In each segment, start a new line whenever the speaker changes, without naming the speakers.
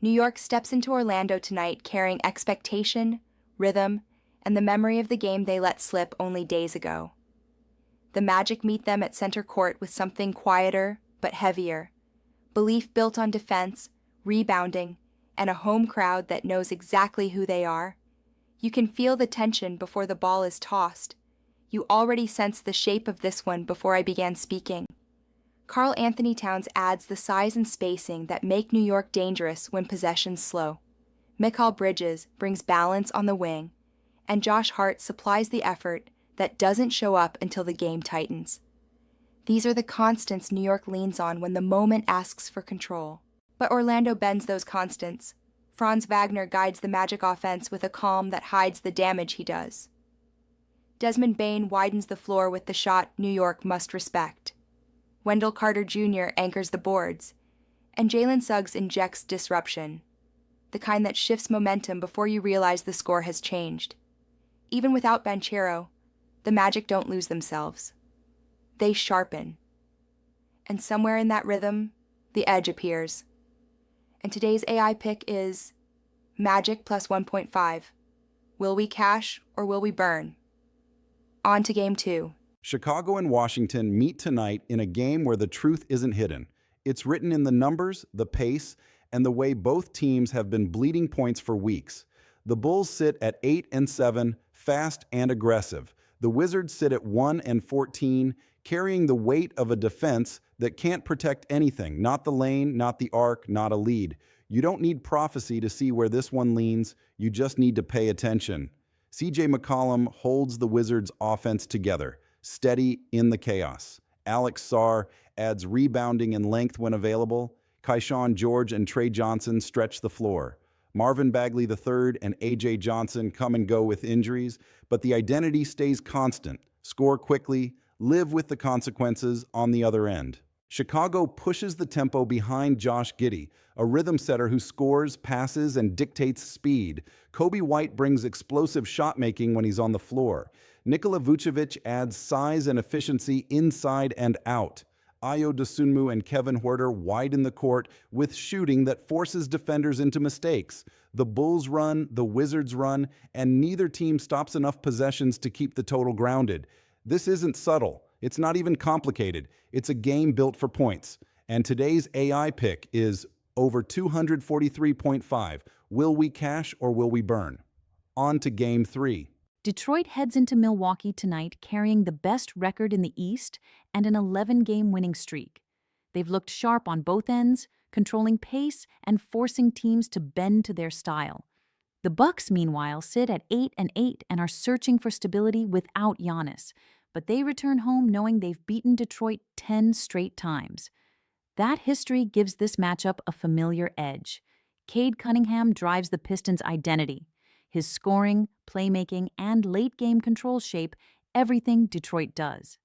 New York steps into Orlando tonight carrying expectation, rhythm, and the memory of the game they let slip only days ago. The Magic meet them at center court with something quieter but heavier, belief built on defense, rebounding, and a home crowd that knows exactly who they are. You can feel the tension before the ball is tossed. You already sense the shape of this one before I began speaking. Karl Anthony Towns adds the size and spacing that make New York dangerous when possessions slow. Mikal Bridges brings balance on the wing, and Josh Hart supplies the effort that doesn't show up until the game tightens. These are the constants New York leans on when the moment asks for control. But Orlando bends those constants. Franz Wagner guides the Magic offense with a calm that hides the damage he does. Desmond Bane widens the floor with the shot New York must respect. Wendell Carter Jr. anchors the boards, and Jalen Suggs injects disruption, the kind that shifts momentum before you realize the score has changed. Even without Banchero, the Magic don't lose themselves. They sharpen. And somewhere in that rhythm, the edge appears. And today's AI pick is Magic plus 1.5. Will we cash or will we burn? On to Game 2.
Chicago and Washington meet tonight in a game where the truth isn't hidden. It's written in the numbers, the pace, and the way both teams have been bleeding points for weeks. The Bulls sit at 8-7, fast and aggressive. The Wizards sit at 1-14, carrying the weight of a defense that can't protect anything, not the lane, not the arc, not a lead. You don't need prophecy to see where this one leans, you just need to pay attention. CJ McCollum holds the Wizards' offense together, steady in the chaos. Alex Sarr adds rebounding and length when available. Keyshawn George and Trey Johnson stretch the floor. Marvin Bagley III and A.J. Johnson come and go with injuries, but the identity stays constant. Score quickly, live with the consequences on the other end. Chicago pushes the tempo behind Josh Giddey, a rhythm setter who scores, passes, and dictates speed. Kobe White brings explosive shot-making when he's on the floor. Nikola Vucevic adds size and efficiency inside and out. Ayo Dosunmu and Kevin Huerter widen the court with shooting that forces defenders into mistakes. The Bulls run, the Wizards run, and neither team stops enough possessions to keep the total grounded. This isn't subtle. It's not even complicated. It's a game built for points. And today's AI pick is over 243.5. Will we cash or will we burn? On to Game 3.
Detroit heads into Milwaukee tonight carrying the best record in the East and an 11-game winning streak. They've looked sharp on both ends, controlling pace and forcing teams to bend to their style. The Bucks, meanwhile, sit at 8-8 and are searching for stability without Giannis, but they return home knowing they've beaten Detroit 10 straight times. That history gives this matchup a familiar edge. Cade Cunningham drives the Pistons' identity. His scoring, playmaking, and late-game control shape everything Detroit does.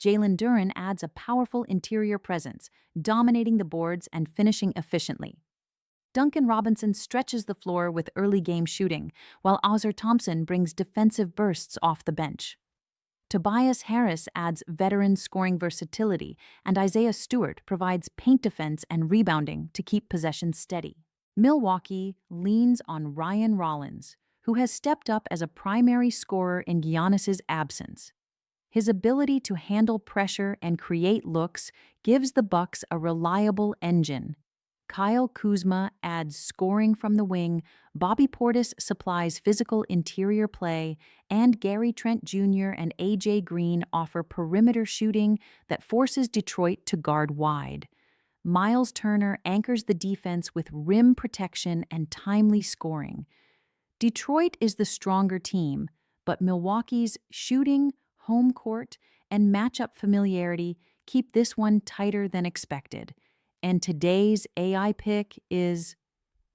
Jalen Duren adds a powerful interior presence, dominating the boards and finishing efficiently. Duncan Robinson stretches the floor with early-game shooting, while Ausar Thompson brings defensive bursts off the bench. Tobias Harris adds veteran scoring versatility, and Isaiah Stewart provides paint defense and rebounding to keep possessions steady. Milwaukee leans on Ryan Rollins, who has stepped up as a primary scorer in Giannis's absence. His ability to handle pressure and create looks gives the Bucks a reliable engine. Kyle Kuzma adds scoring from the wing, Bobby Portis supplies physical interior play, and Gary Trent Jr. and A.J. Green offer perimeter shooting that forces Detroit to guard wide. Miles Turner anchors the defense with rim protection and timely scoring. Detroit is the stronger team, but Milwaukee's shooting, home court, and matchup familiarity keep this one tighter than expected. And today's AI pick is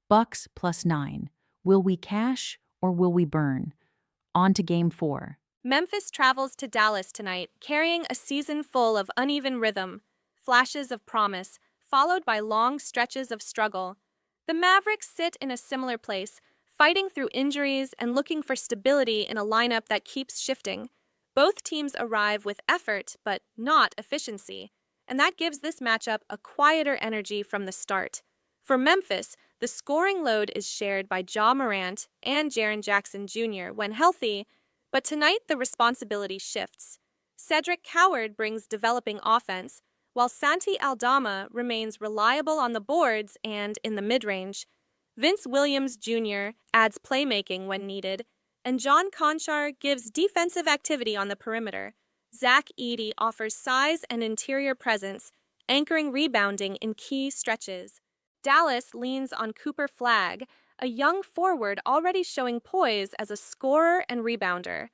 Bucks plus 9. Will we cash or will we burn? On to Game 4.
Memphis travels to Dallas tonight, carrying a season full of uneven rhythm, flashes of promise, followed by long stretches of struggle. The Mavericks sit in a similar place, fighting through injuries and looking for stability in a lineup that keeps shifting. Both teams arrive with effort, but not efficiency, and that gives this matchup a quieter energy from the start. For Memphis, The scoring load is shared by Ja Morant and Jaren Jackson Jr. when healthy, but tonight the responsibility shifts. Cedric Coward brings developing offense, while Santi Aldama remains reliable on the boards and in the mid-range. Vince Williams Jr. adds playmaking when needed, and John Conchar gives defensive activity on the perimeter. Zach Edey offers size and interior presence, anchoring rebounding in key stretches. Dallas leans on Cooper Flagg, a young forward already showing poise as a scorer and rebounder.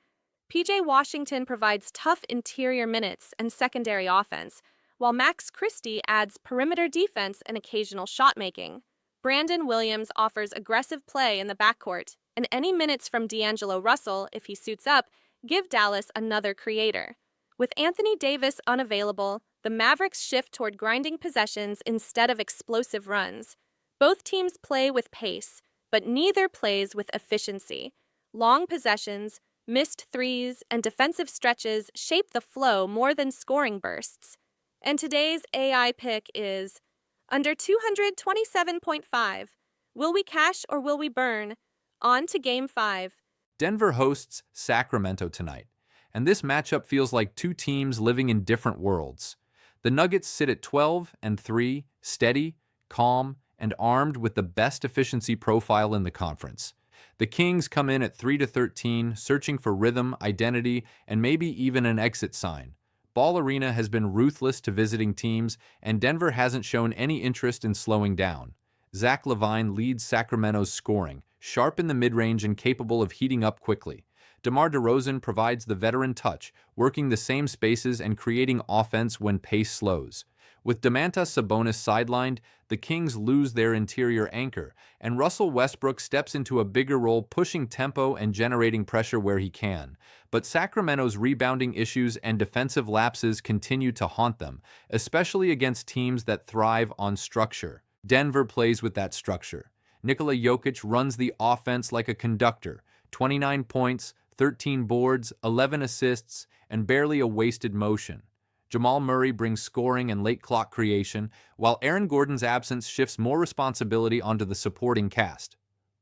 PJ Washington provides tough interior minutes and secondary offense, while Max Christie adds perimeter defense and occasional shot-making. Brandon Williams offers aggressive play in the backcourt, and any minutes from D'Angelo Russell, if he suits up, give Dallas another creator. With Anthony Davis unavailable, the Mavericks shift toward grinding possessions instead of explosive runs. Both teams play with pace, but neither plays with efficiency. Long possessions, missed threes, and defensive stretches shape the flow more than scoring bursts. And today's AI pick is under 227.5. Will we cash or will we burn? On to Game 5.
Denver hosts Sacramento tonight, and this matchup feels like two teams living in different worlds. The Nuggets sit at 12-3, steady, calm, and armed with the best efficiency profile in the conference. The Kings come in at 3-13, searching for rhythm, identity, and maybe even an exit sign. Ball Arena has been ruthless to visiting teams, and Denver hasn't shown any interest in slowing down. Zach LaVine leads Sacramento's scoring, sharp in the mid-range and capable of heating up quickly. DeMar DeRozan provides the veteran touch, working the same spaces and creating offense when pace slows. With Domantas Sabonis sidelined, the Kings lose their interior anchor, and Russell Westbrook steps into a bigger role, pushing tempo and generating pressure where he can. But Sacramento's rebounding issues and defensive lapses continue to haunt them, especially against teams that thrive on structure. Denver plays with that structure. Nikola Jokic runs the offense like a conductor, 29 points, 13 boards, 11 assists, and barely a wasted motion. Jamal Murray brings scoring and late clock creation, while Aaron Gordon's absence shifts more responsibility onto the supporting cast.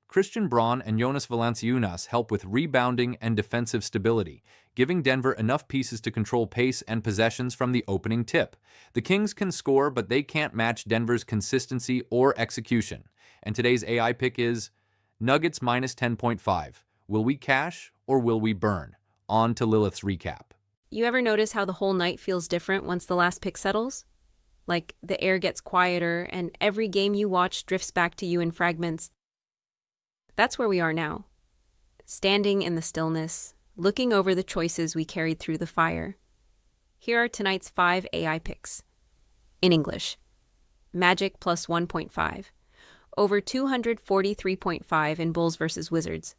Christian Braun and Jonas Valanciunas help with rebounding and defensive stability, giving Denver enough pieces to control pace and possessions from the opening tip. The Kings can score, but they can't match Denver's consistency or execution. And today's AI pick is Nuggets minus 10.5. Will we cash or will we burn? On to Lilith's recap.
You ever notice how the whole night feels different once the last pick settles? Like the air gets quieter and every game you watch drifts back to you in fragments. That's where we are now. Standing in the stillness, looking over the choices we carried through the fire. Here are tonight's 5 AI picks. In English, Magic plus 1.5. Over 243.5 in Bulls vs. Wizards.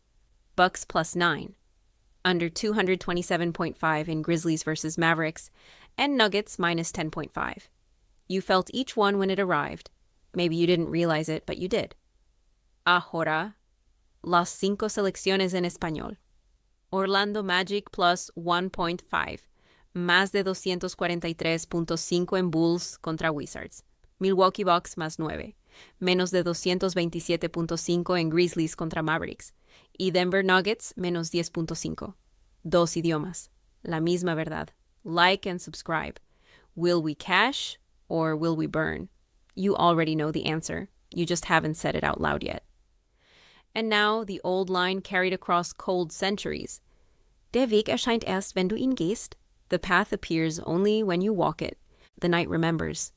Bucks plus 9. Under 227.5 in Grizzlies vs. Mavericks, and Nuggets minus 10.5. You felt each one when it arrived. Maybe you didn't realize it, but you did. Ahora, las 5 selecciones en español. Orlando Magic plus 1.5. Más de 243.5 en Bulls contra Wizards. Milwaukee Bucks más 9. Menos de 227.5 en Grizzlies contra Mavericks. Y Denver Nuggets menos 10.5. Dos idiomas. La misma verdad. Like and subscribe. Will we cash or will we burn? You already know the answer. You just haven't said it out loud yet. And now the old line carried across cold centuries. Der Weg erscheint erst, wenn du ihn gehst. The path appears only when you walk it. The night remembers.